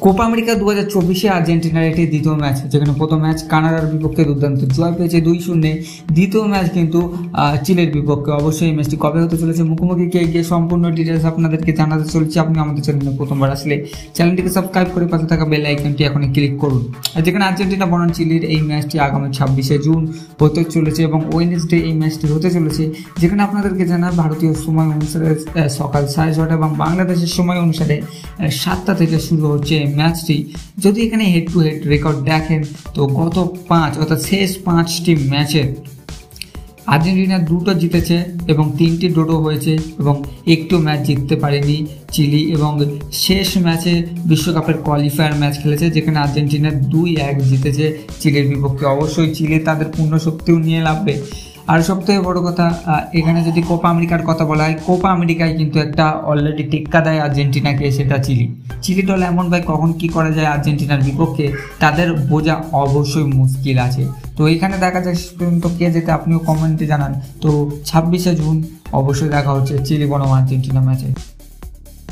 Copa America 2024-এ আর্জেন্টিনার একটি দ্বিতীয় ম্যাচ, যেখানে প্রথম ম্যাচ কানাডার বিপক্ষে দুর্দান্ত জয় পেয়েছে 2-0। দ্বিতীয় ম্যাচ কিন্তু চিলের বিপক্ষে। অবশ্যই এই ম্যাচটি কবে হতে চলেছে, মুখোমুখি কে গিয়ে সম্পূর্ণ ডিটেলস আপনাদেরকে জানাতে চলেছি। আপনি আমাদের চ্যানেলে প্রথমবার আসলে চ্যানেলটিকে সাবস্ক্রাইব করে পাশে থাকা বেল আইকনটি এখনই ক্লিক করুন। আর যেখানে আর্জেন্টিনা বনাম চিলির এই ম্যাচটি আগামী 26শে জুন হতে চলেছে এবং ওয়েডনেসডে এই ম্যাচটি হতে চলেছে, যেখানে আপনাদেরকে জানার ভারতীয় সময় অনুসারে সকাল 6:30 এবং বাংলাদেশের সময় অনুসারে 7টা থেকে শুরু হচ্ছে ম্যাচটি। যদি এখানে হেড টু হেড রেকর্ড দেখেন তো গত 5 অর্থাৎ শেষ 5টি ম্যাচে আর্জেন্টিনা 2টো জিতেছে এবং 3টি ড্র হয়েছে এবং একটিও ম্যাচ জিততে পারেনি চিলি। এবং শেষ ম্যাচে বিশ্বকাপের কোয়ালিফায়ার ম্যাচ খেলেছে, যেখানে আর্জেন্টিনা 2-1 জিতেছে চিলির বিপক্ষে। অবশ্যই চিলি তাদের পূর্ণ শক্তিও নিয়ে নামবে। আর সবথেকে বড় কথা, এখানে যদি কোপা আমেরিকার কথা বলা হয়, কোপা আমেরিকায় কিন্তু একটা অলরেডি টেক্কা দেয় আর্জেন্টিনাকে, সেটা চিলি দল এমন ভাই কখন কি করা যায় আর্জেন্টিনার বিপক্ষে তাদের বোঝা অবশ্যই মুশকিল আছে। তো এখানে দেখা যায় শেষ পর্যন্ত কে যেতে, আপনিও কমেন্টে জানান। তো 26শে জুন অবশ্যই দেখা হচ্ছে চিলি বনাম আর্জেন্টিনা ম্যাচে।